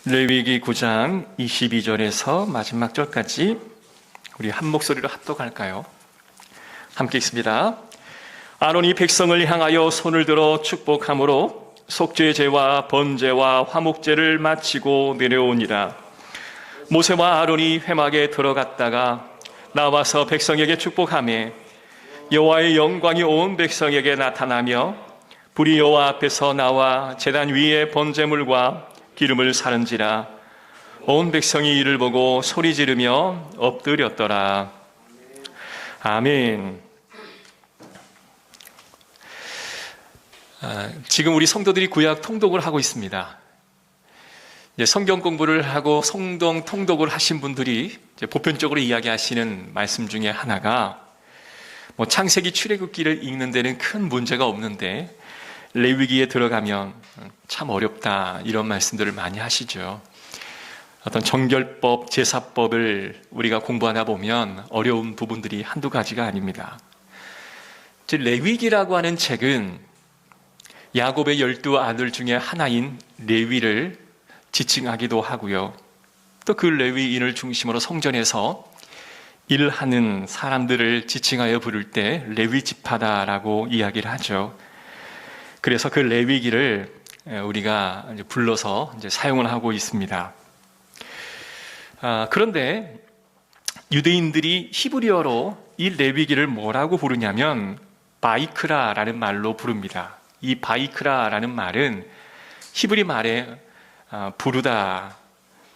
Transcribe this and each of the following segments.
레위기 9장 22절에서 마지막 절까지 우리 한 목소리로 합독할까요? 함께 읽습니다. 아론이 백성을 향하여 손을 들어 축복함으로 속죄제와 번제와 화목제를 마치고 내려오니라. 모세와 아론이 회막에 들어갔다가 나와서 백성에게 축복하며 여호와의 영광이 온 백성에게 나타나며 불이 여호와 앞에서 나와 제단 위에 번제물과 기름을 사른지라. 온 백성이 이를 보고 소리 지르며 엎드렸더라. 아멘. 지금 우리 성도들이 구약 통독을 하고 있습니다. 성경 공부를 하고 성경 통독을 하신 분들이 보편적으로 이야기하시는 말씀 중에 하나가 창세기 출애굽기를 읽는 데는 큰 문제가 없는데 레위기에 들어가면 참 어렵다, 이런 말씀들을 많이 하시죠. 어떤 정결법, 제사법을 우리가 공부하다 보면 어려운 부분들이 한두 가지가 아닙니다. 레위기라고 하는 책은 야곱의 12 아들 중에 하나인 레위를 지칭하기도 하고요. 또 그 레위인을 중심으로 성전에서 일하는 사람들을 지칭하여 부를 때 레위 지파다라고 이야기를 하죠. 그래서 그 레위기를 우리가 불러서 사용을 하고 있습니다. 그런데 유대인들이 히브리어로 이 레위기를 뭐라고 부르냐면 바이크라라는 말로 부릅니다. 이 바이크라라는 말은 히브리 말에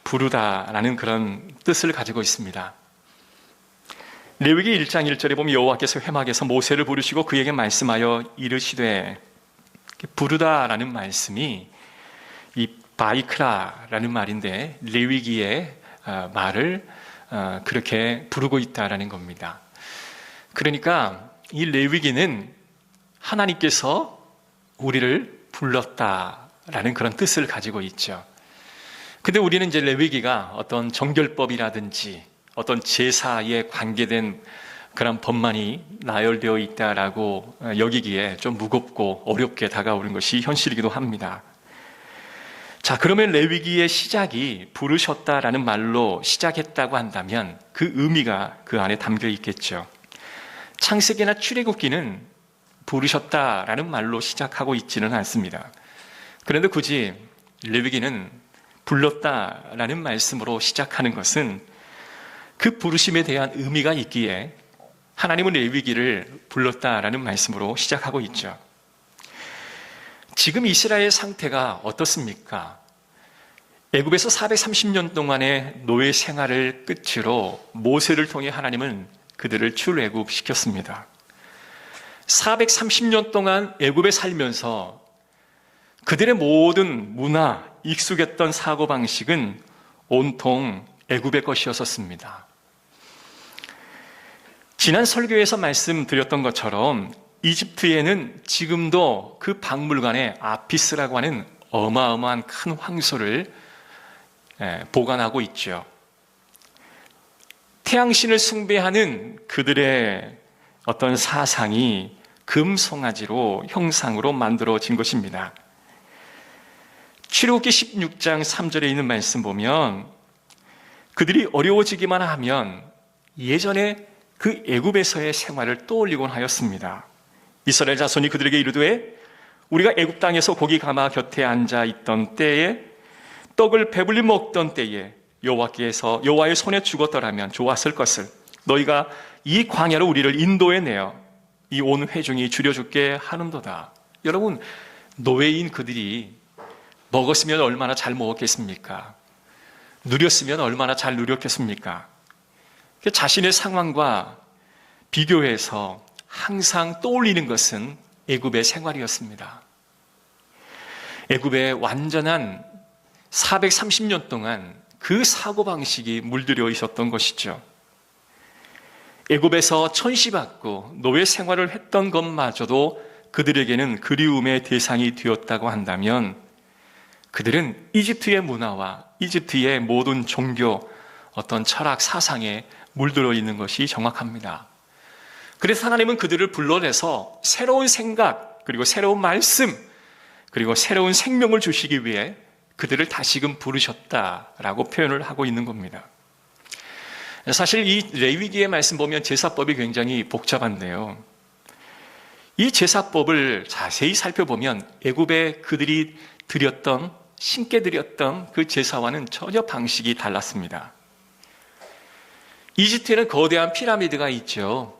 부르다라는 그런 뜻을 가지고 있습니다. 레위기 1장 1절에 보면 여호와께서 회막에서 모세를 부르시고 그에게 말씀하여 이르시되, 부르다라는 말씀이 이 바이크라라는 말인데 레위기의 말을 그렇게 부르고 있다라는 겁니다. 그러니까 이 레위기는 하나님께서 우리를 불렀다라는 그런 뜻을 가지고 있죠. 근데 우리는 이제 레위기가 어떤 정결법이라든지 어떤 제사에 관계된 그런 법만이 나열되어 있다라고 여기기에 좀 무겁고 어렵게 다가오는 것이 현실이기도 합니다. 자, 그러면 레위기의 시작이 부르셨다라는 말로 시작했다고 한다면 그 의미가 그 안에 담겨 있겠죠. 창세기나 출애굽기는 부르셨다라는 말로 시작하고 있지는 않습니다. 그런데 굳이 레위기는 불렀다라는 말씀으로 시작하는 것은 그 부르심에 대한 의미가 있기에 하나님은 레위기를 불렀다라는 말씀으로 시작하고 있죠. 지금 이스라엘 상태가 어떻습니까? 애굽에서 430년 동안의 노예 생활을 끝으로 모세를 통해 하나님은 그들을 출애굽시켰습니다. 430년 동안 애굽에 살면서 그들의 모든 문화, 익숙했던 사고방식은 온통 애굽의 것이었습니다. 지난 설교에서 말씀드렸던 것처럼 이집트에는 지금도 그 박물관에 아피스라고 하는 어마어마한 큰 황소를 보관하고 있죠. 태양신을 숭배하는 그들의 어떤 사상이 금송아지로 형상으로 만들어진 것입니다. 출애굽기 16장 3절에 있는 말씀 보면 그들이 어려워지기만 하면 예전에 그 애굽에서의 생활을 떠올리곤 하였습니다. 이스라엘 자손이 그들에게 이르되, 우리가 애굽 땅에서 고기 가마 곁에 앉아 있던 때에 떡을 배불리 먹던 때에 여호와의 손에 죽었더라면 좋았을 것을 너희가 이 광야로 우리를 인도해 내어 이 온 회중이 줄여죽게 하는도다. 여러분, 노예인 그들이 먹었으면 얼마나 잘 먹었겠습니까? 누렸으면 얼마나 잘 누렸겠습니까? 자신의 상황과 비교해서 항상 떠올리는 것은 애굽의 생활이었습니다. 애굽의 완전한 430년 동안 그 사고방식이 물들여 있었던 것이죠. 애굽에서 천시받고 노예 생활을 했던 것마저도 그들에게는 그리움의 대상이 되었다고 한다면 그들은 이집트의 문화와 이집트의 모든 종교, 어떤 철학, 사상에 물들어 있는 것이 정확합니다. 그래서 하나님은 그들을 불러내서 새로운 생각, 그리고 새로운 말씀, 그리고 새로운 생명을 주시기 위해 그들을 다시금 부르셨다라고 표현을 하고 있는 겁니다. 사실 이 레위기의 말씀 보면 제사법이 굉장히 복잡한데요. 이 제사법을 자세히 살펴보면 애굽에 그들이 신께 드렸던 그 제사와는 전혀 방식이 달랐습니다. 이집트에는 거대한 피라미드가 있죠.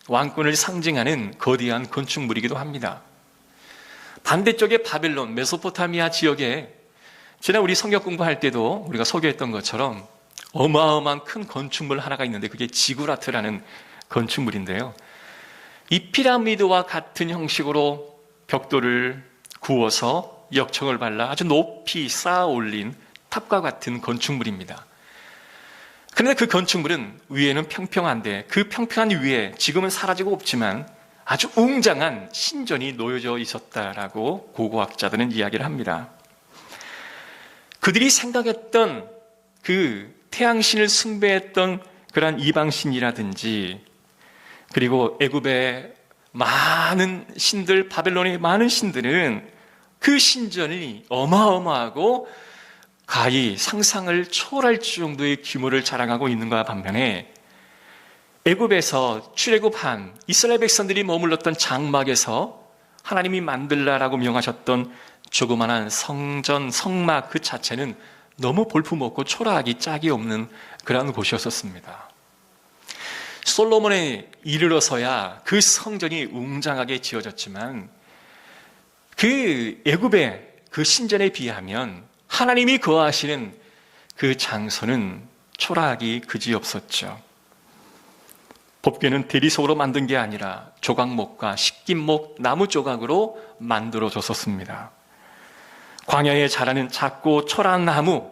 왕권을 상징하는 거대한 건축물이기도 합니다. 반대쪽에 바벨론, 메소포타미아 지역에 지난 우리 성경 공부할 때도 우리가 소개했던 것처럼 어마어마한 큰 건축물 하나가 있는데 그게 지구라트라는 건축물인데요. 이 피라미드와 같은 형식으로 벽돌을 구워서 역청을 발라 아주 높이 쌓아 올린 탑과 같은 건축물입니다. 그런데 그 건축물은 위에는 평평한데 그 평평한 위에 지금은 사라지고 없지만 아주 웅장한 신전이 놓여져 있었다라고 고고학자들은 이야기를 합니다. 그들이 생각했던 그 태양신을 숭배했던 그러한 이방신이라든지 그리고 애굽의 많은 신들, 바벨론의 많은 신들은 그 신전이 어마어마하고 가히 상상을 초월할 정도의 규모를 자랑하고 있는가 반면에 애굽에서 출애굽한 이스라엘 백성들이 머물렀던 장막에서 하나님이 만들라라고 명하셨던 조그만한 성전, 성막 그 자체는 너무 볼품없고 초라하기 짝이 없는 그런 곳이었습니다. 솔로몬에 이르러서야 그 성전이 웅장하게 지어졌지만 그 애굽의 그 신전에 비하면 하나님이 거하시는 그 장소는 초라하기 그지없었죠. 법궤는 대리석으로 만든 게 아니라 조각목과 식김목, 나무 조각으로 만들어졌었습니다. 광야에 자라는 작고 초라한 나무,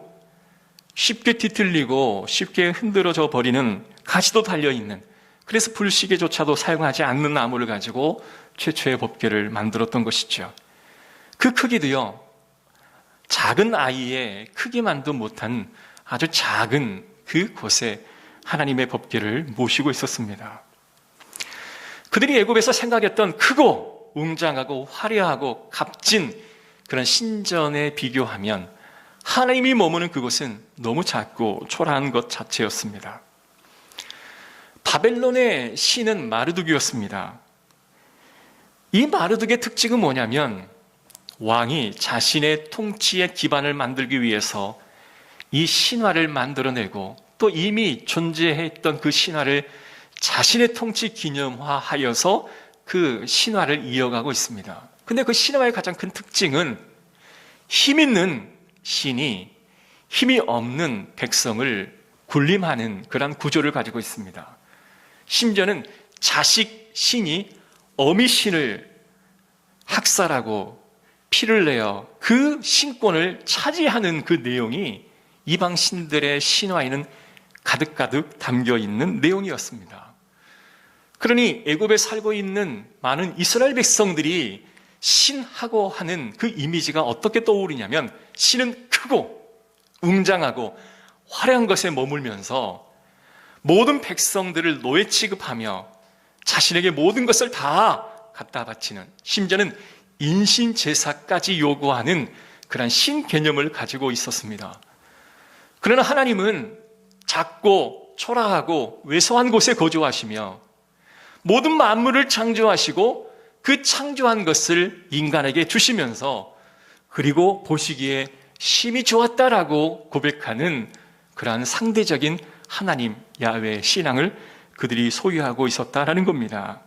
쉽게 뒤틀리고 쉽게 흔들어져 버리는 가시도 달려있는, 그래서 불시계조차도 사용하지 않는 나무를 가지고 최초의 법궤를 만들었던 것이죠. 그 크기도요, 작은 아이의 크기만도 못한 아주 작은 그 곳에 하나님의 법궤를 모시고 있었습니다. 그들이 애굽에서 생각했던 크고 웅장하고 화려하고 값진 그런 신전에 비교하면 하나님이 머무는 그곳은 너무 작고 초라한 것 자체였습니다. 바벨론의 신은 마르둑이었습니다. 이 마르둑의 특징은 뭐냐면 왕이 자신의 통치의 기반을 만들기 위해서 이 신화를 만들어내고 또 이미 존재했던 그 신화를 자신의 통치 기념화하여서 그 신화를 이어가고 있습니다. 근데 그 신화의 가장 큰 특징은 힘 있는 신이 힘이 없는 백성을 군림하는 그런 구조를 가지고 있습니다. 심지어는 자식 신이 어미 신을 학살하고 피를 내어 그 신권을 차지하는 그 내용이 이방 신들의 신화에는 가득가득 담겨 있는 내용이었습니다. 그러니 애굽에 살고 있는 많은 이스라엘 백성들이 신하고 하는 그 이미지가 어떻게 떠오르냐면 신은 크고 웅장하고 화려한 것에 머물면서 모든 백성들을 노예 취급하며 자신에게 모든 것을 다 갖다 바치는, 심지어는 인신 제사까지 요구하는 그런 신 개념을 가지고 있었습니다. 그러나 하나님은 작고 초라하고 왜소한 곳에 거주하시며 모든 만물을 창조하시고 그 창조한 것을 인간에게 주시면서 그리고 보시기에 심히 좋았다라고 고백하는 그러한 상대적인 하나님 야훼 신앙을 그들이 소유하고 있었다라는 겁니다.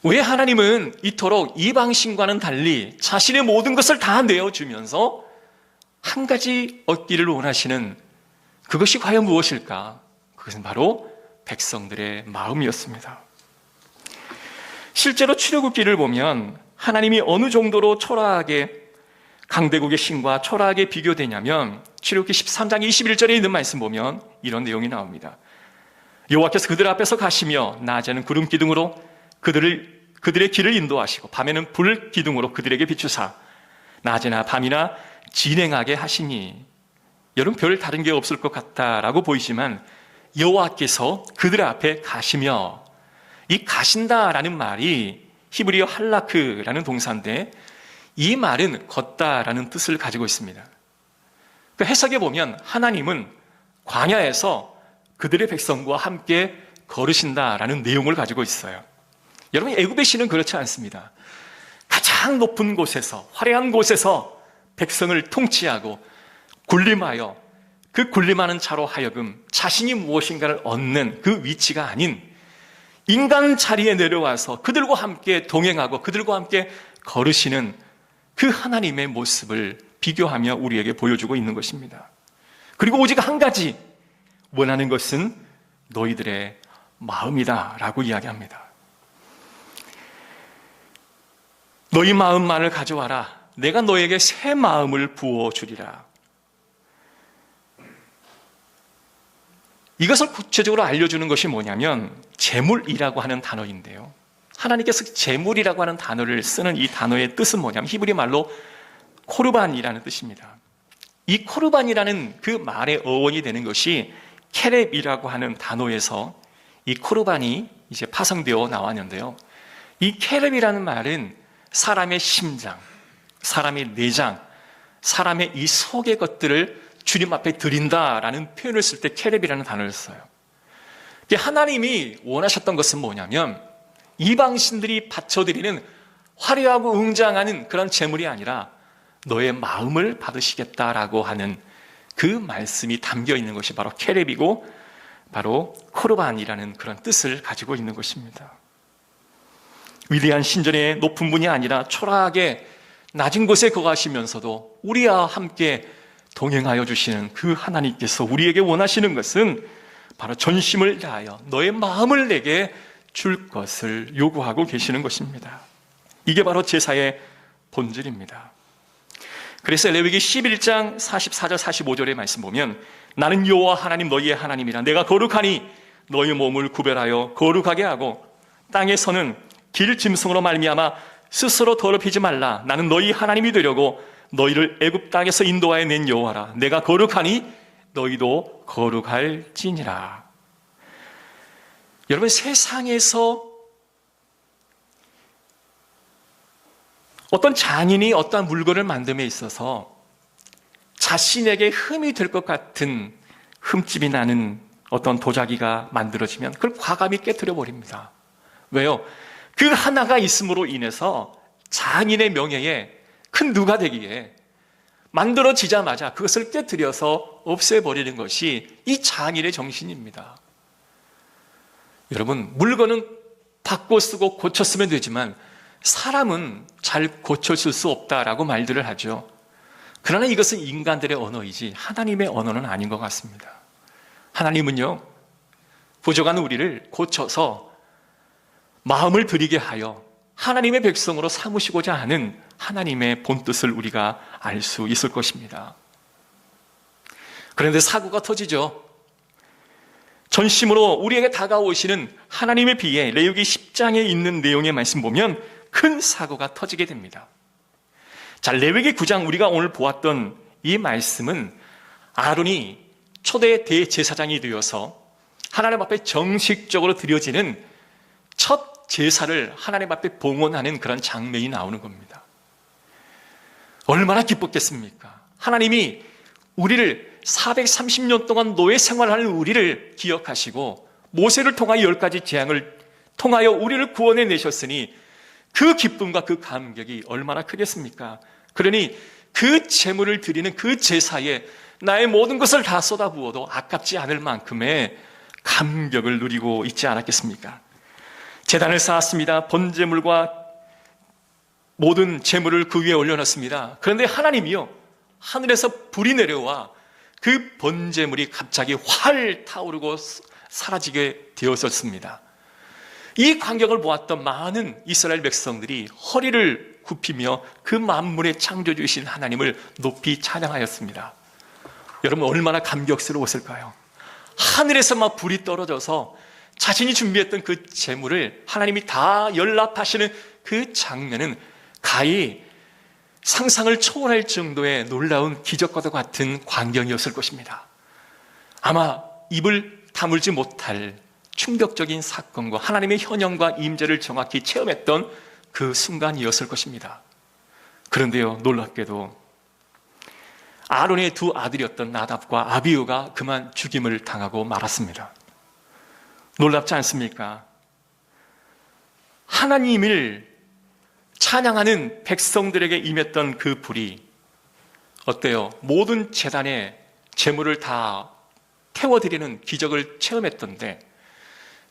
왜 하나님은 이토록 이방신과는 달리 자신의 모든 것을 다 내어주면서 한 가지 얻기를 원하시는 그것이 과연 무엇일까? 그것은 바로 백성들의 마음이었습니다. 실제로 출애굽기를 보면 하나님이 어느 정도로 초라하게 강대국의 신과 초라하게 비교되냐면 출애굽기 13장 21절에 있는 말씀 보면 이런 내용이 나옵니다. 여호와께서 그들 앞에서 가시며 낮에는 구름 기둥으로 그들의 길을 인도하시고 밤에는 불 기둥으로 그들에게 비추사 낮이나 밤이나 진행하게 하시니. 여러분 별 다른 게 없을 것 같다라고 보이지만 여호와께서 그들 앞에 가시며, 이 가신다라는 말이 히브리어 할라크라는 동사인데 이 말은 걷다라는 뜻을 가지고 있습니다. 그 해석에 보면 하나님은 광야에서 그들의 백성과 함께 걸으신다라는 내용을 가지고 있어요. 여러분, 애굽의 신은 그렇지 않습니다. 가장 높은 곳에서, 화려한 곳에서 백성을 통치하고 군림하여 그 군림하는 자로 하여금 자신이 무엇인가를 얻는 그 위치가 아닌 인간 자리에 내려와서 그들과 함께 동행하고 그들과 함께 걸으시는 그 하나님의 모습을 비교하며 우리에게 보여주고 있는 것입니다. 그리고 오직 한 가지 원하는 것은 너희들의 마음이다 라고 이야기합니다. 너희 마음만을 가져와라. 내가 너에게 새 마음을 부어주리라. 이것을 구체적으로 알려주는 것이 뭐냐면 제물이라고 하는 단어인데요. 하나님께서 제물이라고 하는 단어를 쓰는 이 단어의 뜻은 뭐냐면 히브리 말로 코르반이라는 뜻입니다. 이 코르반이라는 그 말의 어원이 되는 것이 케렙이라고 하는 단어에서 이 코르반이 이제 파생되어 나왔는데요. 이 케렙이라는 말은 사람의 심장, 사람의 내장, 사람의 이 속의 것들을 주님 앞에 드린다라는 표현을 쓸 때 케렙이라는 단어를 써요. 하나님이 원하셨던 것은 뭐냐면 이방신들이 바쳐드리는 화려하고 웅장한 그런 제물이 아니라 너의 마음을 받으시겠다라고 하는 그 말씀이 담겨 있는 것이 바로 케렙이고 바로 코르반이라는 그런 뜻을 가지고 있는 것입니다. 위대한 신전의 높은 분이 아니라 초라하게 낮은 곳에 거하시면서도 우리와 함께 동행하여 주시는 그 하나님께서 우리에게 원하시는 것은 바로 전심을 다하여 너의 마음을 내게 줄 것을 요구하고 계시는 것입니다. 이게 바로 제사의 본질입니다. 그래서 레위기 11장 44절 45절의 말씀 보면 나는 여호와 하나님 너희의 하나님이라 내가 거룩하니 너희 몸을 구별하여 거룩하게 하고 땅에서는 길 짐승으로 말미암아 스스로 더럽히지 말라. 나는 너희 하나님이 되려고 너희를 애굽 땅에서 인도하여 낸 여호와라. 내가 거룩하니 너희도 거룩할지니라. 여러분, 세상에서 어떤 장인이 어떠한 물건을 만듦에 있어서 자신에게 흠이 될 것 같은 흠집이 나는 어떤 도자기가 만들어지면 그걸 과감히 깨트려 버립니다. 왜요? 그 하나가 있음으로 인해서 장인의 명예에 큰 누가 되기에 만들어지자마자 그것을 깨트려서 없애버리는 것이 이 장인의 정신입니다. 여러분, 물건은 바꿔 쓰고 고쳐 쓰면 되지만 사람은 잘 고쳐줄 수 없다라고 말들을 하죠. 그러나 이것은 인간들의 언어이지 하나님의 언어는 아닌 것 같습니다. 하나님은요, 부족한 우리를 고쳐서 마음을 드리게 하여 하나님의 백성으로 삼으시고자 하는 하나님의 본뜻을 우리가 알 수 있을 것입니다. 그런데 사고가 터지죠. 전심으로 우리에게 다가오시는 하나님의 비에 레위기 10장에 있는 내용의 말씀 보면 큰 사고가 터지게 됩니다. 자, 레위기 9장 우리가 오늘 보았던 이 말씀은 아론이 초대 대제사장이 되어서 하나님 앞에 정식적으로 드려지는 첫 제사를 하나님 앞에 봉헌하는 그런 장면이 나오는 겁니다. 얼마나 기뻤겠습니까? 하나님이 우리를 430년 동안 노예 생활하는 우리를 기억하시고 모세를 통하여 10가지 재앙을 통하여 우리를 구원해 내셨으니 그 기쁨과 그 감격이 얼마나 크겠습니까? 그러니 그 제물을 드리는 그 제사에 나의 모든 것을 다 쏟아부어도 아깝지 않을 만큼의 감격을 누리고 있지 않았겠습니까? 제단을 쌓았습니다. 번제물과 모든 제물을 그 위에 올려놨습니다. 그런데 하나님이요, 하늘에서 불이 내려와 그 번제물이 갑자기 활 타오르고 사라지게 되었었습니다. 이 광경을 보았던 많은 이스라엘 백성들이 허리를 굽히며 그 만물의 창조주이신 하나님을 높이 찬양하였습니다. 여러분, 얼마나 감격스러웠을까요? 하늘에서 막 불이 떨어져서 자신이 준비했던 그 제물을 하나님이 다 연락하시는 그 장면은 가히 상상을 초월할 정도의 놀라운 기적과도 같은 광경이었을 것입니다. 아마 입을 다물지 못할 충격적인 사건과 하나님의 현현과 임재를 정확히 체험했던 그 순간이었을 것입니다. 그런데요, 놀랍게도 아론의 두 아들이었던 나답과 아비후가 그만 죽임을 당하고 말았습니다. 놀랍지 않습니까? 하나님을 찬양하는 백성들에게 임했던 그 불이 어때요? 모든 제단에 제물을 다 태워드리는 기적을 체험했던데,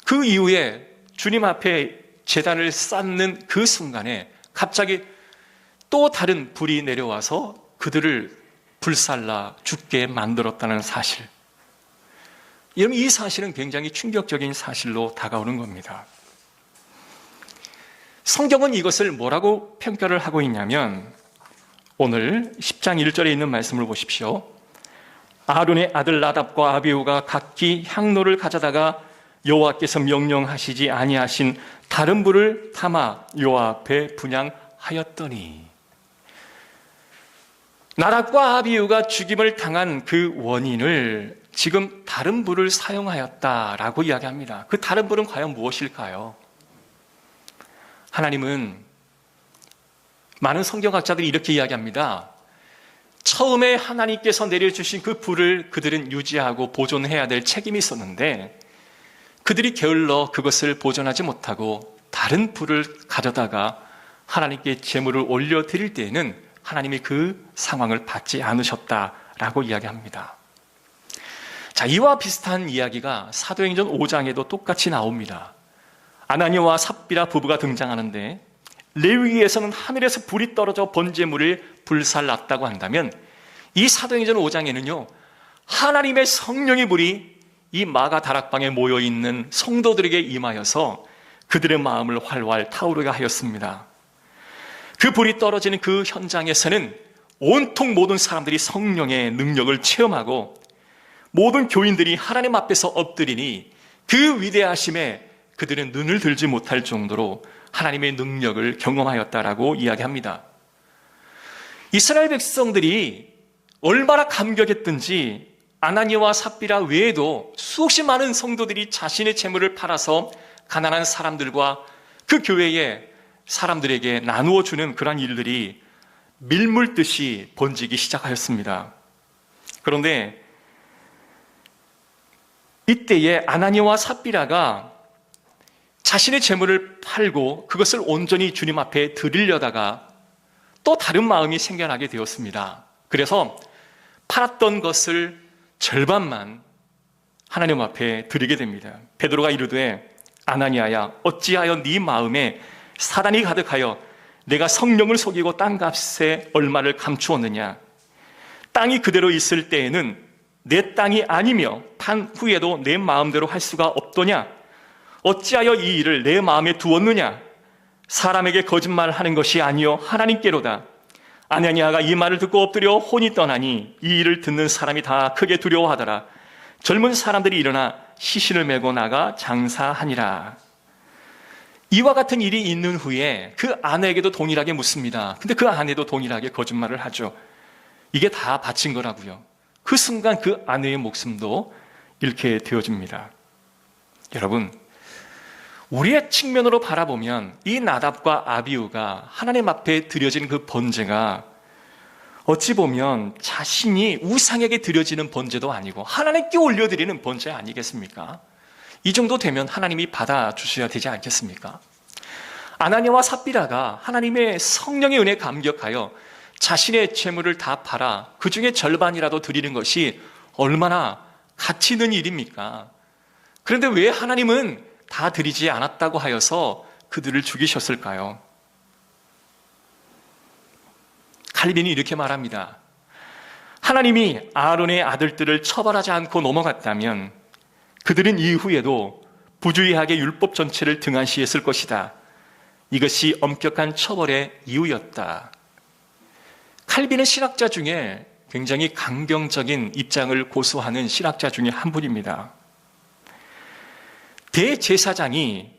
그 이후에 주님 앞에 제단을 쌓는 그 순간에 갑자기 또 다른 불이 내려와서 그들을 불살라 죽게 만들었다는 사실. 여러분, 이 사실은 굉장히 충격적인 사실로 다가오는 겁니다. 성경은 이것을 뭐라고 평가를 하고 있냐면, 오늘 10장 1절에 있는 말씀을 보십시오. 아론의 아들 나답과 아비후가 각기 향로를 가져다가 여호와께서 명령하시지 아니하신 다른 불을 담아 여호와 앞에 분향하였더니, 나답과 아비후가 죽임을 당한 그 원인을 지금 다른 불을 사용하였다라고 이야기합니다. 그 다른 불은 과연 무엇일까요? 하나님은, 많은 성경학자들이 이렇게 이야기합니다. 처음에 하나님께서 내려주신 그 불을 그들은 유지하고 보존해야 될 책임이 있었는데, 그들이 게을러 그것을 보존하지 못하고 다른 불을 가져다가 하나님께 제물을 올려드릴 때에는 하나님이 그 상황을 받지 않으셨다라고 이야기합니다. 자, 이와 비슷한 이야기가 사도행전 5장에도 똑같이 나옵니다. 아나니아와 삽비라 부부가 등장하는데, 레위기에서는 하늘에서 불이 떨어져 번제물을 불살랐다고 한다면, 이 사도행전 5장에는요 하나님의 성령의 불이 이 마가 다락방에 모여있는 성도들에게 임하여서 그들의 마음을 활활 타오르게 하였습니다. 그 불이 떨어지는 그 현장에서는 온통 모든 사람들이 성령의 능력을 체험하고 모든 교인들이 하나님 앞에서 엎드리니 그 위대하심에 그들은 눈을 들지 못할 정도로 하나님의 능력을 경험하였다라고 이야기합니다. 이스라엘 백성들이 얼마나 감격했든지 아나니아와 삽비라 외에도 수없이 많은 성도들이 자신의 재물을 팔아서 가난한 사람들과 그 교회의 사람들에게 나누어 주는 그러한 일들이 밀물듯이 번지기 시작하였습니다. 그런데 이때에 아나니아와 삽비라가 자신의 재물을 팔고 그것을 온전히 주님 앞에 드리려다가 또 다른 마음이 생겨나게 되었습니다. 그래서 팔았던 것을 절반만 하나님 앞에 드리게 됩니다. 베드로가 이르되, 아나니아야, 어찌하여 네 마음에 사단이 가득하여 내가 성령을 속이고 땅값에 얼마를 감추었느냐? 땅이 그대로 있을 때에는 내 땅이 아니며 판 후에도 내 마음대로 할 수가 없더냐? 어찌하여 이 일을 내 마음에 두었느냐? 사람에게 거짓말하는 것이 아니요 하나님께로다. 아나니아가 이 말을 듣고 엎드려 혼이 떠나니 이 일을 듣는 사람이 다 크게 두려워하더라. 젊은 사람들이 일어나 시신을 메고 나가 장사하니라. 이와 같은 일이 있는 후에 그 아내에게도 동일하게 묻습니다. 근데 그 아내도 동일하게 거짓말을 하죠. 이게 다 바친 거라고요. 그 순간 그 아내의 목숨도 잃게 되어집니다. 여러분, 우리의 측면으로 바라보면 이 나답과 아비후가 하나님 앞에 드려진 그 번제가 어찌 보면 자신이 우상에게 드려지는 번제도 아니고 하나님께 올려드리는 번제 아니겠습니까? 이 정도 되면 하나님이 받아주셔야 되지 않겠습니까? 아나니아와 삽비라가 하나님의 성령의 은혜에 감격하여 자신의 재물을 다 팔아 그 중에 절반이라도 드리는 것이 얼마나 가치 있는 일입니까? 그런데 왜 하나님은 다 드리지 않았다고 하여서 그들을 죽이셨을까요? 칼빈이 이렇게 말합니다. 하나님이 아론의 아들들을 처벌하지 않고 넘어갔다면 그들은 이후에도 부주의하게 율법 전체를 등한시했을 것이다. 이것이 엄격한 처벌의 이유였다. 칼빈은 신학자 중에 굉장히 강경적인 입장을 고수하는 신학자 중에 한 분입니다. 대제사장이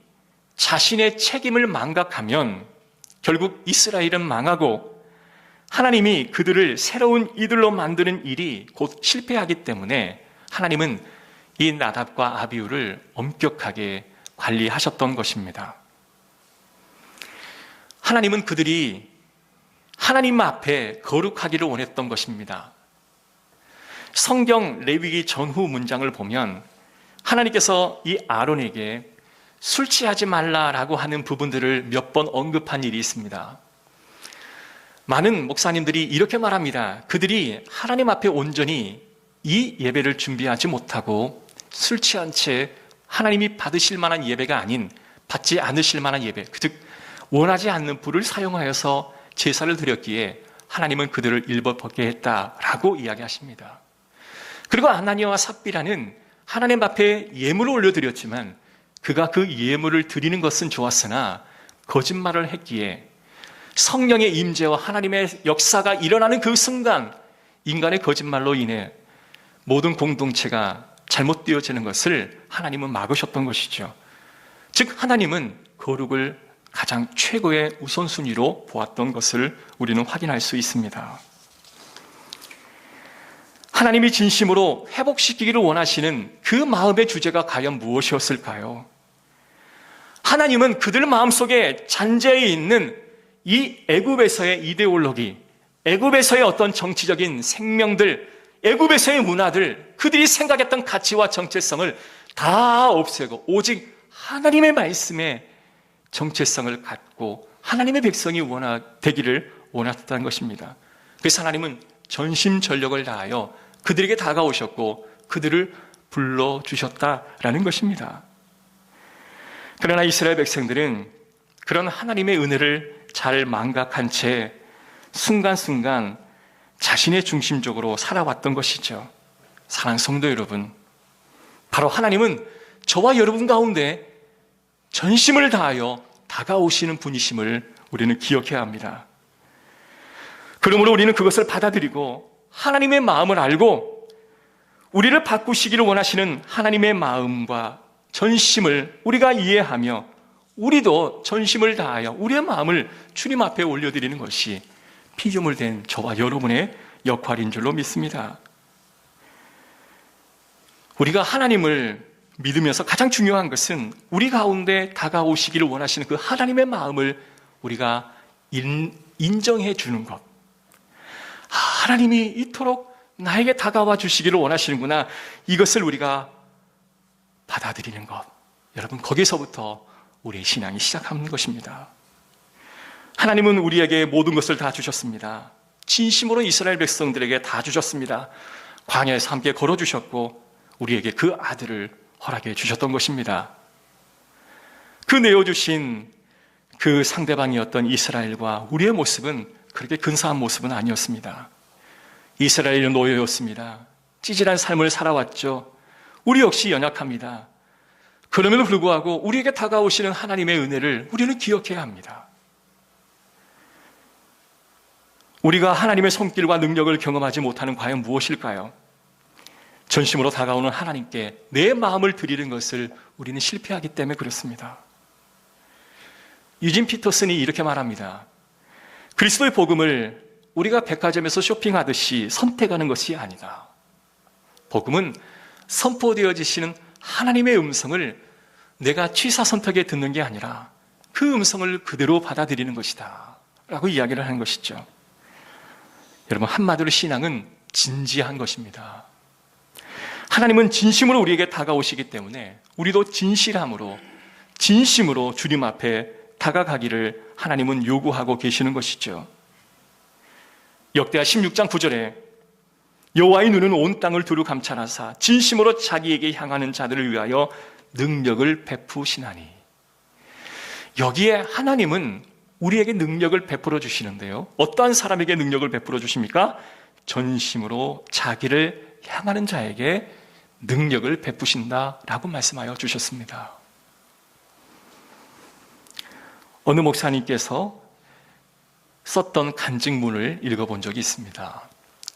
자신의 책임을 망각하면 결국 이스라엘은 망하고 하나님이 그들을 새로운 이들로 만드는 일이 곧 실패하기 때문에 하나님은 이 나답과 아비후를 엄격하게 관리하셨던 것입니다. 하나님은 그들이 하나님 앞에 거룩하기를 원했던 것입니다. 성경 레위기 전후 문장을 보면 하나님께서 이 아론에게 술 취하지 말라라고 하는 부분들을 몇 번 언급한 일이 있습니다. 많은 목사님들이 이렇게 말합니다. 그들이 하나님 앞에 온전히 이 예배를 준비하지 못하고 술 취한 채 하나님이 받으실 만한 예배가 아닌, 받지 않으실 만한 예배, 즉 원하지 않는 불을 사용하여서 제사를 드렸기에 하나님은 그들을 일벌복게 했다라고 이야기하십니다. 그리고 아나니아와 삽비라는 하나님 앞에 예물을 올려드렸지만 그가 그 예물을 드리는 것은 좋았으나 거짓말을 했기에 성령의 임재와 하나님의 역사가 일어나는 그 순간 인간의 거짓말로 인해 모든 공동체가 잘못되어지는 것을 하나님은 막으셨던 것이죠. 즉 하나님은 거룩을 가장 최고의 우선순위로 보았던 것을 우리는 확인할 수 있습니다. 하나님이 진심으로 회복시키기를 원하시는 그 마음의 주제가 과연 무엇이었을까요? 하나님은 그들 마음속에 잔재해 있는 이 애굽에서의 이데올로기, 애굽에서의 어떤 정치적인 생명들, 애굽에서의 문화들, 그들이 생각했던 가치와 정체성을 다 없애고 오직 하나님의 말씀에 정체성을 갖고 하나님의 백성이 되기를 원하셨다는 것입니다. 그래서 하나님은 전심전력을 다하여 그들에게 다가오셨고 그들을 불러주셨다라는 것입니다. 그러나 이스라엘 백성들은 그런 하나님의 은혜를 잘 망각한 채 순간순간 자신의 중심적으로 살아왔던 것이죠. 사랑하는 성도 여러분, 바로 하나님은 저와 여러분 가운데 전심을 다하여 다가오시는 분이심을 우리는 기억해야 합니다. 그러므로 우리는 그것을 받아들이고 하나님의 마음을 알고 우리를 바꾸시기를 원하시는 하나님의 마음과 전심을 우리가 이해하며 우리도 전심을 다하여 우리의 마음을 주님 앞에 올려드리는 것이 피조물 된 저와 여러분의 역할인 줄로 믿습니다. 우리가 하나님을 믿으면서 가장 중요한 것은 우리 가운데 다가오시기를 원하시는 그 하나님의 마음을 우리가 인정해 주는 것. 하나님이 이토록 나에게 다가와 주시기를 원하시는구나. 이것을 우리가 받아들이는 것. 여러분, 거기서부터 우리의 신앙이 시작하는 것입니다. 하나님은 우리에게 모든 것을 다 주셨습니다. 진심으로 이스라엘 백성들에게 다 주셨습니다. 광야에서 함께 걸어주셨고 우리에게 그 아들을 허락해 주셨던 것입니다. 그 내어주신 그 상대방이었던 이스라엘과 우리의 모습은 그렇게 근사한 모습은 아니었습니다. 이스라엘은 노예였습니다. 찌질한 삶을 살아왔죠. 우리 역시 연약합니다. 그럼에도 불구하고 우리에게 다가오시는 하나님의 은혜를 우리는 기억해야 합니다. 우리가 하나님의 손길과 능력을 경험하지 못하는 과연 무엇일까요? 전심으로 다가오는 하나님께 내 마음을 드리는 것을 우리는 실패하기 때문에 그렇습니다. 유진 피터슨이 이렇게 말합니다. 그리스도의 복음을 우리가 백화점에서 쇼핑하듯이 선택하는 것이 아니다. 복음은 선포되어지시는 하나님의 음성을 내가 취사선택에 듣는 게 아니라 그 음성을 그대로 받아들이는 것이다 라고 이야기를 하는 것이죠. 여러분, 한마디로 신앙은 진지한 것입니다. 하나님은 진심으로 우리에게 다가오시기 때문에 우리도 진실함으로 진심으로 주님 앞에 다가가기를 하나님은 요구하고 계시는 것이죠. 역대하 16장 9절에 여호와의 눈은 온 땅을 두루 감찰하사 진심으로 자기에게 향하는 자들을 위하여 능력을 베푸시나니. 여기에 하나님은 우리에게 능력을 베풀어 주시는데요, 어떠한 사람에게 능력을 베풀어 주십니까? 전심으로 자기를 향하는 자에게 능력을 베푸신다라고 말씀하여 주셨습니다. 어느 목사님께서 썼던 간증문을 읽어본 적이 있습니다.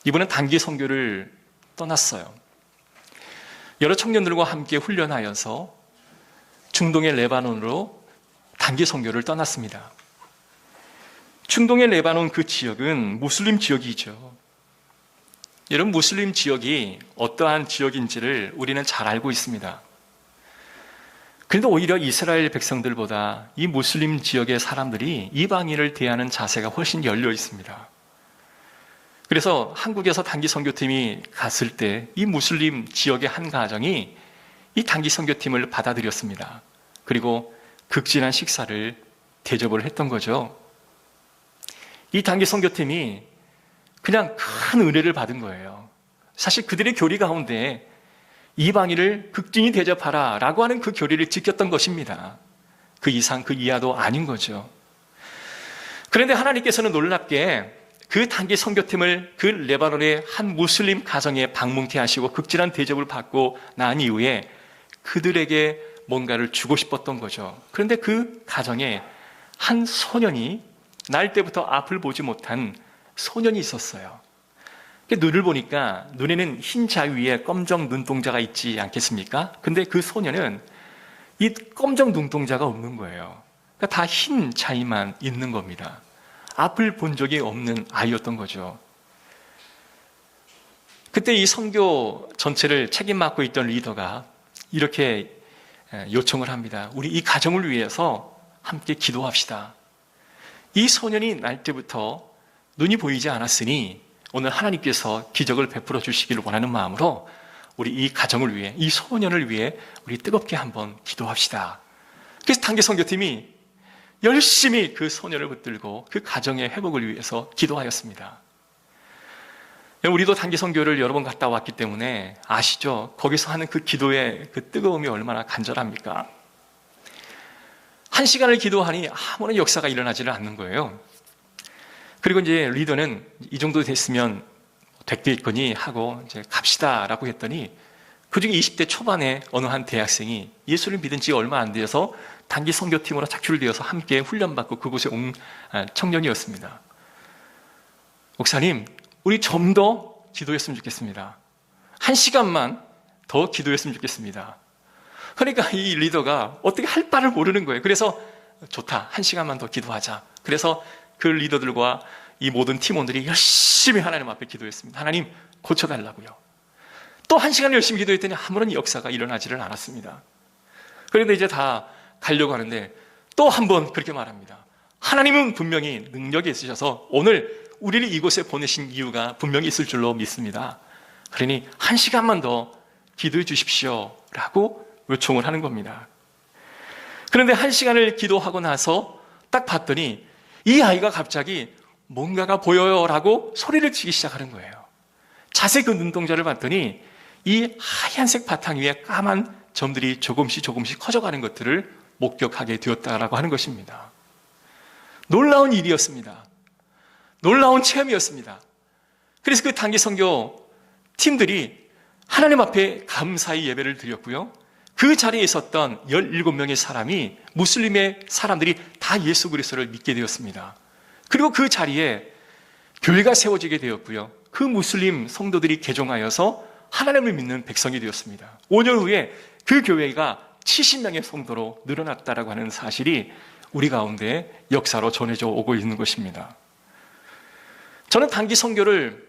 이분은 단기 선교를 떠났어요. 여러 청년들과 함께 훈련하여서 중동의 레바논으로 단기 선교를 떠났습니다. 중동의 레바논 그 지역은 무슬림 지역이죠. 여러분, 무슬림 지역이 어떠한 지역인지를 우리는 잘 알고 있습니다. 그런데 오히려 이스라엘 백성들보다 이 무슬림 지역의 사람들이 이방인을 대하는 자세가 훨씬 열려 있습니다. 그래서 한국에서 단기 선교팀이 갔을 때 이 무슬림 지역의 한 가정이 이 단기 선교팀을 받아들였습니다. 그리고 극진한 식사를 대접을 했던 거죠. 이 단기 선교팀이 그냥 큰 은혜를 받은 거예요. 사실 그들의 교리 가운데 이방인을 극진히 대접하라 라고 하는 그 교리를 지켰던 것입니다. 그 이상 그 이하도 아닌 거죠. 그런데 하나님께서는 놀랍게 그 단기 선교팀을 그 레바논의 한 무슬림 가정에 방문케 하시고 극진한 대접을 받고 난 이후에 그들에게 뭔가를 주고 싶었던 거죠. 그런데 그 가정에 한 소년이 날 때부터 앞을 보지 못한 소년이 있었어요. 눈을 보니까 눈에는 흰 자 위에 검정 눈동자가 있지 않겠습니까? 근데 그 소년은 이 검정 눈동자가 없는 거예요. 그러니까 다 흰 자위만 있는 겁니다. 앞을 본 적이 없는 아이였던 거죠. 그때 이 선교 전체를 책임 맡고 있던 리더가 이렇게 요청을 합니다. 우리 이 가정을 위해서 함께 기도합시다. 이 소년이 날 때부터 눈이 보이지 않았으니 오늘 하나님께서 기적을 베풀어 주시기를 원하는 마음으로 우리 이 가정을 위해, 이 소년을 위해 우리 뜨겁게 한번 기도합시다. 그래서 단기 선교팀이 열심히 그 소년을 붙들고 그 가정의 회복을 위해서 기도하였습니다. 우리도 단기 선교를 여러 번 갔다 왔기 때문에 아시죠? 거기서 하는 그 기도의 그 뜨거움이 얼마나 간절합니까? 1시간을 기도하니 아무런 역사가 일어나지를 않는 거예요. 그리고 이제 리더는 이 정도 됐으면 됐겠거니 하고 이제 갑시다라고 했더니 그중에 20대 초반에 어느 한 대학생이 예수를 믿은 지 얼마 안 되어서 단기 선교팀으로 착출을 되어서 함께 훈련받고 그곳에 온 청년이었습니다. 목사님, 우리 좀 더 기도했으면 좋겠습니다. 1시간만 더 기도했으면 좋겠습니다. 그러니까 이 리더가 어떻게 할 바를 모르는 거예요. 그래서 좋다, 1시간만 더 기도하자. 그래서 그 리더들과 이 모든 팀원들이 열심히 하나님 앞에 기도했습니다. 하나님 고쳐달라고요. 또 1시간 열심히 기도했더니 아무런 역사가 일어나지를 않았습니다. 그런데 이제 다 가려고 하는데 또 한 번 그렇게 말합니다. 하나님은 분명히 능력이 있으셔서 오늘 우리를 이곳에 보내신 이유가 분명히 있을 줄로 믿습니다. 그러니 1시간만 더 기도해 주십시오 라고 요청을 하는 겁니다. 그런데 1시간을 기도하고 나서 딱 봤더니 이 아이가 갑자기 뭔가가 보여요 라고 소리를 치기 시작하는 거예요. 자세히 그 눈동자를 봤더니 이 하얀색 바탕 위에 까만 점들이 조금씩 커져가는 것들을 목격하게 되었다라고 하는 것입니다. 놀라운 일이었습니다. 놀라운 체험이었습니다. 그래서 그 단기 선교 팀들이 하나님 앞에 감사의 예배를 드렸고요. 그 자리에 있었던 17명의 사람이 무슬림의 사람들이 다 예수 그리스도를 믿게 되었습니다. 그리고 그 자리에 교회가 세워지게 되었고요. 그 무슬림 성도들이 개종하여서 하나님을 믿는 백성이 되었습니다. 5년 후에 그 교회가 70명의 성도로 늘어났다라고 하는 사실이 우리 가운데 역사로 전해져 오고 있는 것입니다. 저는 단기 선교를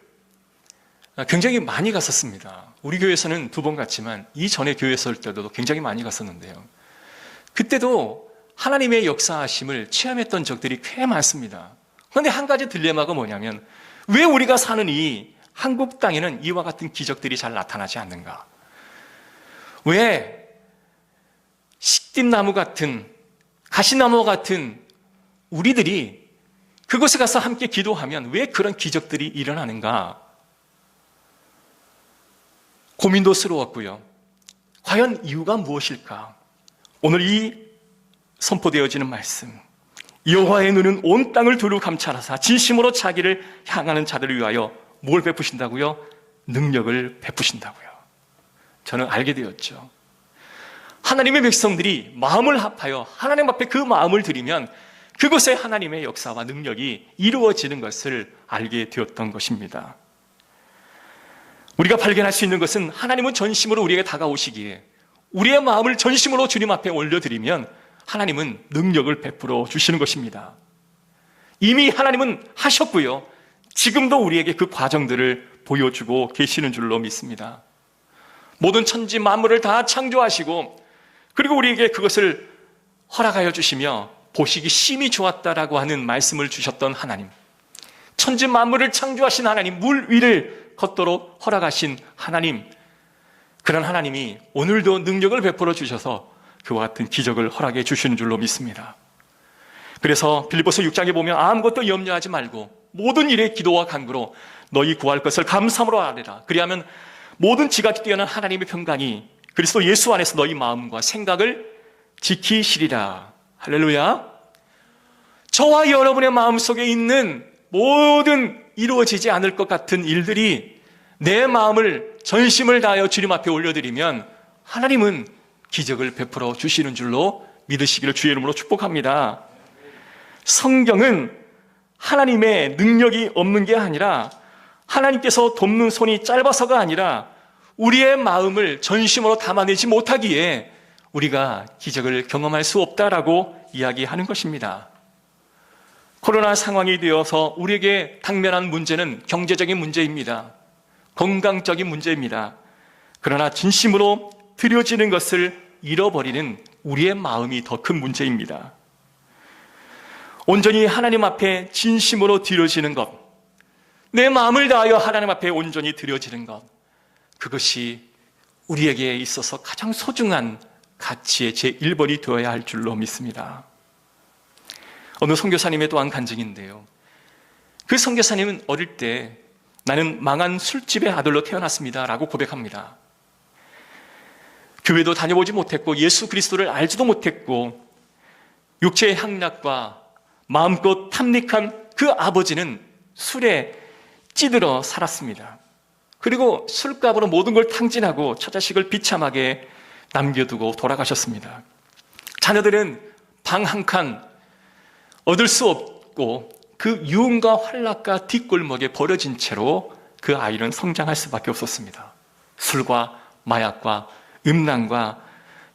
굉장히 많이 갔었습니다. 우리 교회에서는 2번 갔지만 이전에 교회 있을 때도 굉장히 많이 갔었는데요. 그때도 하나님의 역사하심을 체험했던 적들이 꽤 많습니다. 그런데 한 가지 딜레마가 뭐냐면 왜 우리가 사는 이 한국 땅에는 이와 같은 기적들이 잘 나타나지 않는가? 왜 식뒷나무 같은 가시나무 같은 우리들이 그곳에 가서 함께 기도하면 왜 그런 기적들이 일어나는가? 고민도스러웠고요. 과연 이유가 무엇일까? 오늘 이 선포되어지는 말씀, 여호와의 눈은 온 땅을 두루 감찰하사 진심으로 자기를 향하는 자들을 위하여 뭘 베푸신다고요? 능력을 베푸신다고요. 저는 알게 되었죠. 하나님의 백성들이 마음을 합하여 하나님 앞에 그 마음을 드리면 그곳에 하나님의 역사와 능력이 이루어지는 것을 알게 되었던 것입니다. 우리가 발견할 수 있는 것은 하나님은 전심으로 우리에게 다가오시기에 우리의 마음을 전심으로 주님 앞에 올려드리면 하나님은 능력을 베풀어 주시는 것입니다. 이미 하나님은 하셨고요. 지금도 우리에게 그 과정들을 보여주고 계시는 줄로 믿습니다. 모든 천지 만물을 다 창조하시고 그리고 우리에게 그것을 허락하여 주시며 보시기 심히 좋았다라고 하는 말씀을 주셨던 하나님, 천지 만물을 창조하신 하나님, 물 위를 걷도록 허락하신 하나님, 그런 하나님이 오늘도 능력을 베풀어 주셔서 그와 같은 기적을 허락해 주시는 줄로 믿습니다. 그래서 빌립보서 6장에 보면 아무것도 염려하지 말고 모든 일에 기도와 간구로 너희 구할 것을 감사함으로 아뢰라. 그리하면 모든 지각이 뛰어난 하나님의 평강이 그리스도 예수 안에서 너희 마음과 생각을 지키시리라. 할렐루야. 저와 여러분의 마음속에 있는 모든 이루어지지 않을 것 같은 일들이 내 마음을 전심을 다하여 주님 앞에 올려드리면 하나님은 기적을 베풀어 주시는 줄로 믿으시기를 주의 이름으로 축복합니다. 성경은 하나님의 능력이 없는 게 아니라 하나님께서 돕는 손이 짧아서가 아니라 우리의 마음을 전심으로 담아내지 못하기에 우리가 기적을 경험할 수 없다라고 이야기하는 것입니다. 코로나 상황이 되어서 우리에게 당면한 문제는 경제적인 문제입니다. 건강적인 문제입니다. 그러나 진심으로 드려지는 것을 잃어버리는 우리의 마음이 더 큰 문제입니다. 온전히 하나님 앞에 진심으로 드려지는 것, 내 마음을 다하여 하나님 앞에 온전히 드려지는 것, 그것이 우리에게 있어서 가장 소중한 가치의 제1번이 되어야 할 줄로 믿습니다. 어느 선교사님의 또한 간증인데요, 그 선교사님은 어릴 때 나는 망한 술집의 아들로 태어났습니다 라고 고백합니다. 교회도 다녀보지 못했고 예수 그리스도를 알지도 못했고 육체의 향락과 마음껏 탐닉한 그 아버지는 술에 찌들어 살았습니다. 그리고 술값으로 모든 걸 탕진하고 처자식을 비참하게 남겨두고 돌아가셨습니다. 자녀들은 방 한 칸 얻을 수 없고 그 유흥과 환락과 뒷골목에 버려진 채로 그 아이는 성장할 수밖에 없었습니다. 술과 마약과 음란과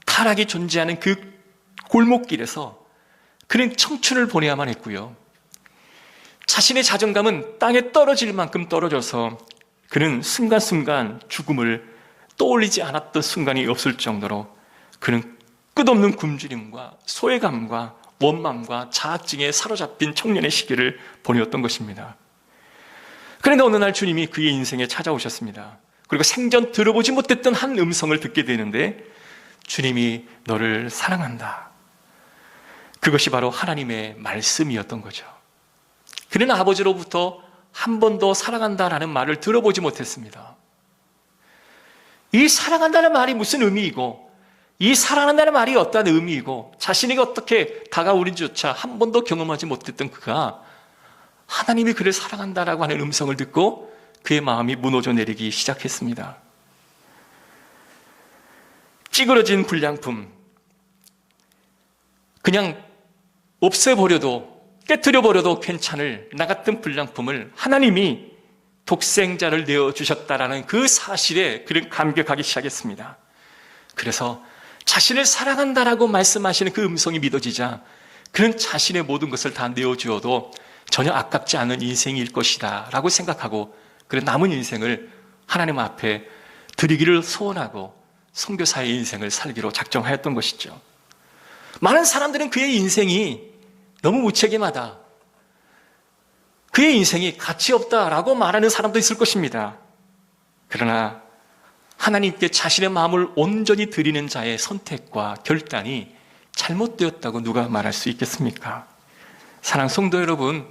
타락이 존재하는 그 골목길에서 그는 청춘을 보내야만 했고요. 자신의 자존감은 땅에 떨어질 만큼 떨어져서 그는 순간순간 죽음을 떠올리지 않았던 순간이 없을 정도로 그는 끝없는 굶주림과 소외감과 원망과 자학증에 사로잡힌 청년의 시기를 보내었던 것입니다. 그런데 어느 날 주님이 그의 인생에 찾아오셨습니다. 그리고 생전 들어보지 못했던 한 음성을 듣게 되는데 주님이 너를 사랑한다. 그것이 바로 하나님의 말씀이었던 거죠. 그는 아버지로부터 한 번도 사랑한다라는 말을 들어보지 못했습니다. 이 사랑한다는 말이 무슨 의미이고 이 사랑한다는 말이 어떤 의미이고 자신에게 어떻게 다가오는지조차 한 번도 경험하지 못했던 그가 하나님이 그를 사랑한다라고 하는 음성을 듣고 그의 마음이 무너져 내리기 시작했습니다. 찌그러진 불량품, 그냥 없애버려도 깨트려버려도 괜찮을 나 같은 불량품을 하나님이 독생자를 내어주셨다라는 그 사실에 그는 감격하기 시작했습니다. 그래서 자신을 사랑한다라고 말씀하시는 그 음성이 믿어지자 그는 자신의 모든 것을 다 내어주어도 전혀 아깝지 않은 인생일 것이다 라고 생각하고 그런 남은 인생을 하나님 앞에 드리기를 소원하고 선교사의 인생을 살기로 작정하였던 것이죠. 많은 사람들은 그의 인생이 너무 무책임하다, 그의 인생이 가치 없다라고 말하는 사람도 있을 것입니다. 그러나 하나님께 자신의 마음을 온전히 드리는 자의 선택과 결단이 잘못되었다고 누가 말할 수 있겠습니까? 사랑하는 성도 여러분,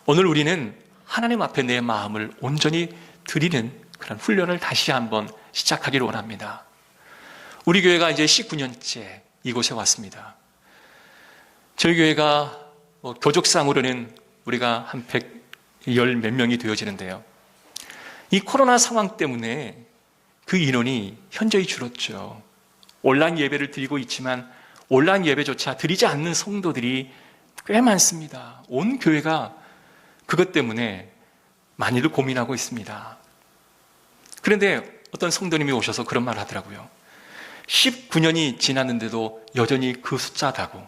오늘 우리는 하나님 앞에 내 마음을 온전히 드리는 그런 훈련을 다시 한번 시작하기를 원합니다. 우리 교회가 이제 19년째 이곳에 왔습니다. 저희 교회가 교족상으로는 우리가 한 110 몇 명이 되어지는데요. 이 코로나 상황 때문에 그 인원이 현저히 줄었죠. 온라인 예배를 드리고 있지만 온라인 예배조차 드리지 않는 성도들이 꽤 많습니다. 온 교회가 그것 때문에 많이들 고민하고 있습니다. 그런데 어떤 성도님이 오셔서 그런 말을 하더라고요. 19년이 지났는데도 여전히 그 숫자다고.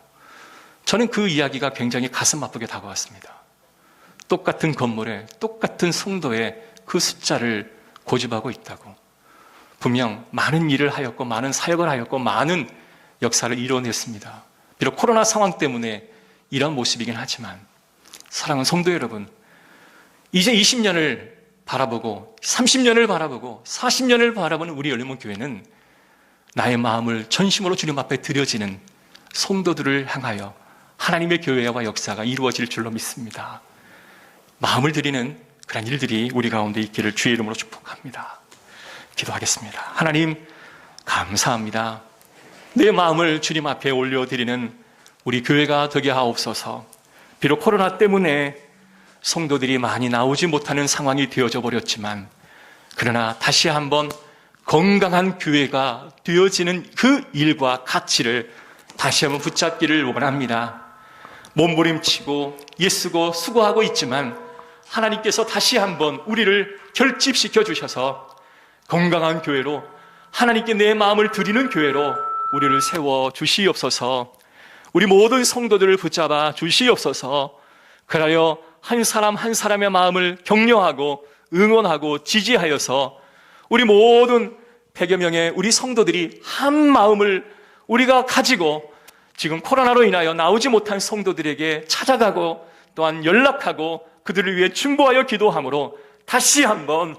저는 그 이야기가 굉장히 가슴 아프게 다가왔습니다. 똑같은 건물에 똑같은 성도에 그 숫자를 고집하고 있다고. 분명 많은 일을 하였고 많은 사역을 하였고 많은 역사를 이뤄냈습니다. 비록 코로나 상황 때문에 이런 모습이긴 하지만 사랑하는 성도 여러분, 이제 20년을 바라보고 30년을 바라보고 40년을 바라보는 우리 열린문교회는 나의 마음을 전심으로 주님 앞에 드려지는 성도들을 향하여 하나님의 교회와 역사가 이루어질 줄로 믿습니다. 마음을 드리는 그런 일들이 우리 가운데 있기를 주의 이름으로 축복합니다. 기도하겠습니다. 하나님 감사합니다. 내 마음을 주님 앞에 올려드리는 우리 교회가 되게 하옵소서. 비록 코로나 때문에 성도들이 많이 나오지 못하는 상황이 되어져 버렸지만 그러나 다시 한번 건강한 교회가 되어지는 그 일과 가치를 다시 한번 붙잡기를 원합니다. 몸부림치고 애쓰고 수고하고 있지만 하나님께서 다시 한번 우리를 결집시켜 주셔서 건강한 교회로, 하나님께 내 마음을 드리는 교회로 우리를 세워 주시옵소서. 우리 모든 성도들을 붙잡아 주시옵소서. 그하여 한 사람 한 사람의 마음을 격려하고 응원하고 지지하여서 우리 모든 100여 명의 우리 성도들이 한 마음을 우리가 가지고 지금 코로나로 인하여 나오지 못한 성도들에게 찾아가고 또한 연락하고 그들을 위해 중보하여 기도함으로 다시 한번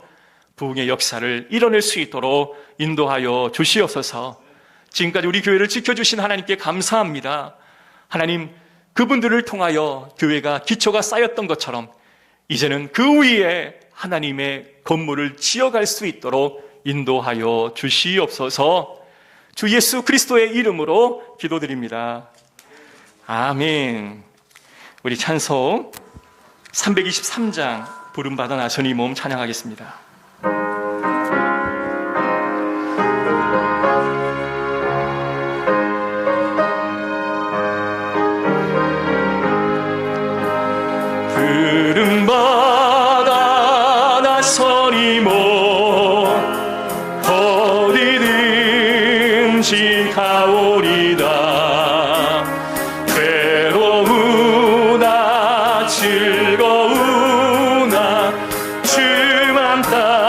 부흥의 역사를 이뤄낼 수 있도록 인도하여 주시옵소서. 지금까지 우리 교회를 지켜주신 하나님께 감사합니다. 하나님, 그분들을 통하여 교회가 기초가 쌓였던 것처럼 이제는 그 위에 하나님의 건물을 지어갈 수 있도록 인도하여 주시옵소서. 주 예수 그리스도의 이름으로 기도드립니다. 아멘. 우리 찬송 323장 부름받아 나서니 몸 찬양하겠습니다. 부름받아 나서니 몸 어디든지 가오리다. 괴로우나 즐거우나 주만 따라가오리니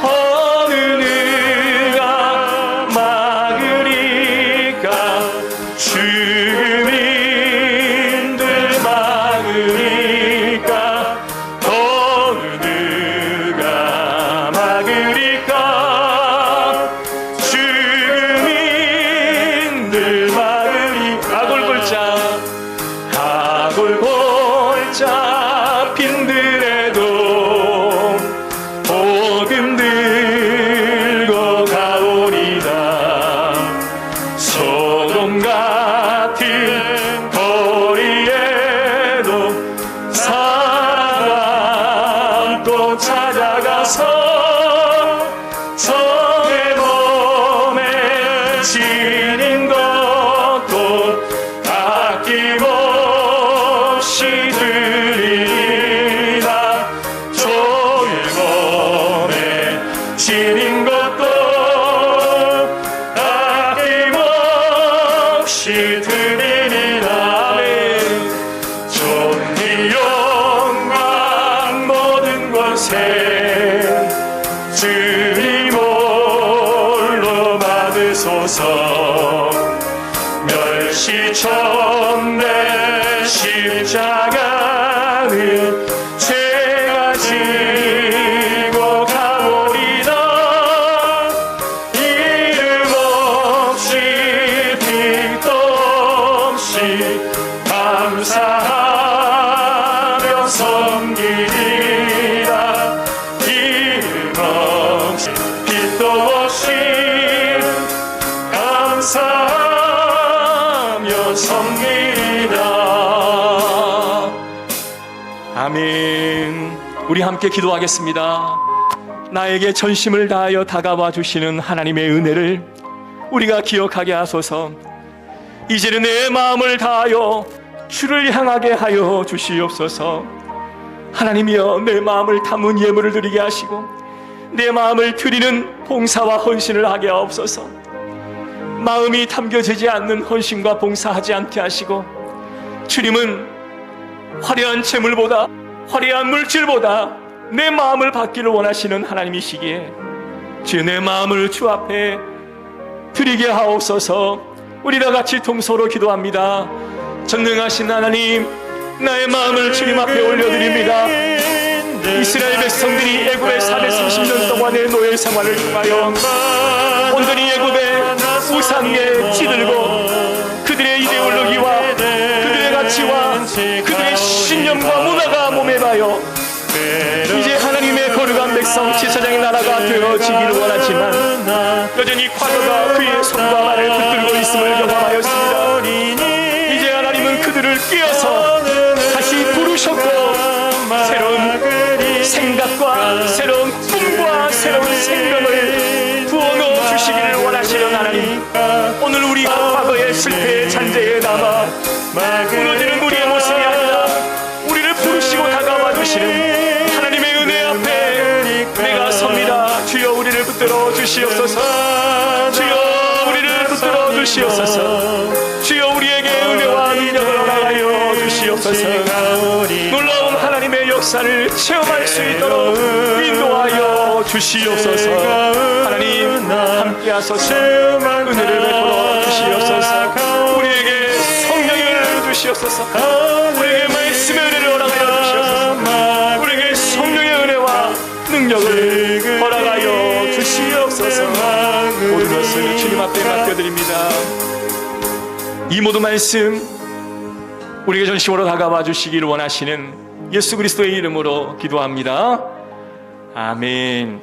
어느 누가 막으리까. 주민들 막으리까. 어느 누가 막으리까. 주민들 막으리. 가골골자 가골골자 빈들에도 복음 들고 가오리다. 소돔 같은 거리에도 사랑 또 찾아가서 성의 몸에 지닌 것도 아낌없이 드리라. 종의 몸에 지닌 것도 아낌없이 드리리라. 존귀 영광 모든 것에 주님 홀로 받으소서. 멸시천대 십자가는 제가 지고 가오리다. 이름 없이 빚도 없이 감사하며 섬기리라. 이름 없이 빚도 없이 감사하며 섬기리라. 아멘. 우리 함께 기도하겠습니다. 나에게 전심을 다하여 다가와 주시는 하나님의 은혜를 우리가 기억하게 하소서. 이제는 내 마음을 다하여 주를 향하게 하여 주시옵소서. 하나님이여, 내 마음을 담은 예물을 드리게 하시고 내 마음을 드리는 봉사와 헌신을 하게 하옵소서. 마음이 담겨지지 않는 헌신과 봉사하지 않게 하시고, 주님은 화려한 재물보다, 화려한 물질보다 내 마음을 받기를 원하시는 하나님이시기에 주여, 내 마음을 주 앞에 드리게 하옵소서. 우리 다 같이 통서로 기도합니다. 전능하신 하나님, 나의 마음을 주님 앞에 올려드립니다. 이스라엘 백성들이 애굽의 430년 동안의 노예 생활을 통하여 온전히 애굽의 우상에 찌들고 그들의 이데올로기와 그들의 가치와 그들의 신념과 문화가 몸에 박여 이제 하나님의 거룩한 백성 제사장의 나라가 되어지기를 원하지만 여전히 과거가 그의 손과 발을 붙들고 있음을 경험하였습니다. 이제 하나님은 그들을 깨어서 다시 부르셨고 새로운 생각과 새로운 꿈과 새로운 생명을 부어넣어 주시기를 원하시는 하나님, 오늘 우리가 과거의 실패의 잔재에 남아 무너지는 우리의 모습이 아니라 우리를 부르시고 다가와 주시는 하나님의 은혜 앞에 내가 섭니다. 주여, 우리를 붙들어 주시옵소서. 주여, 우리를 붙들어 주시옵소서. 주여, 우리에게 은혜와 능력을 허락하여 주시옵소서. 놀라운 하나님의 역사를 체험할 수 있도록 인도하여 주시옵소서. 하나님, 함께하소서. 은혜를 베풀어 주시옵소서. 우리에게 성령을 주시옵소서. 우리에게 말씀의 은혜를 허락하여 주시옵소서. 우리에게 성령의 은혜와 능력을 허락하여 주시옵소서. 모든 것을 주님 앞에 맡겨드립니다. 이 모든 말씀 우리에게 전심으로 다가와 주시기를 원하시는 예수 그리스도의 이름으로 기도합니다. 아멘.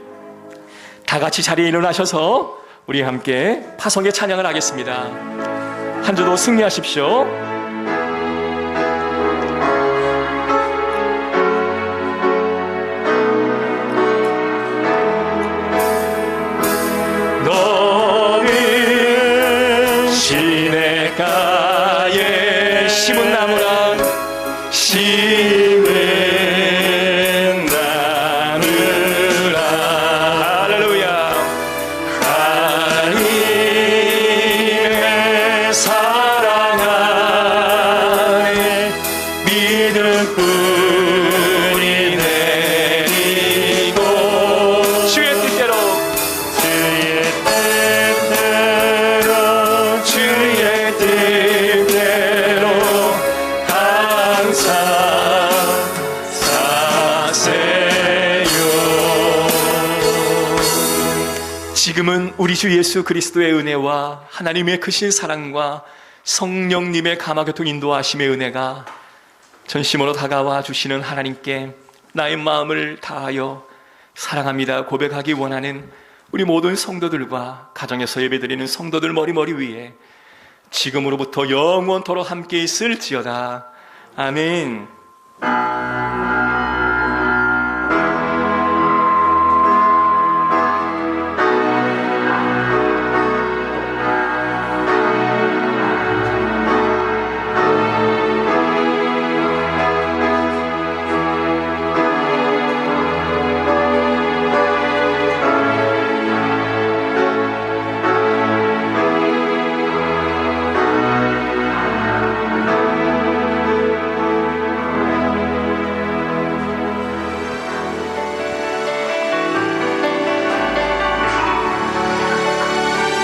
다 같이 자리에 일어나셔서 우리 함께 파송의 찬양을 하겠습니다. 한 주도 승리하십시오. 너는 시냇가에 심은 나무라 심은 나무라. 할렐루야. 하나님의 사랑 안에 믿음뿐이 내리고 주의 뜻대로 주의 뜻대로 항상 사세요. 지금은 우리 주 예수 그리스도의 은혜와 하나님의 크신 사랑과 성령님의 감화교통 인도하심의 은혜가 전심으로 다가와 주시는 하나님께 나의 마음을 다하여 사랑합니다 고백하기 원하는 우리 모든 성도들과 가정에서 예배드리는 성도들 머리 위에 지금으로부터 영원토록 함께 있을지어다. 아멘.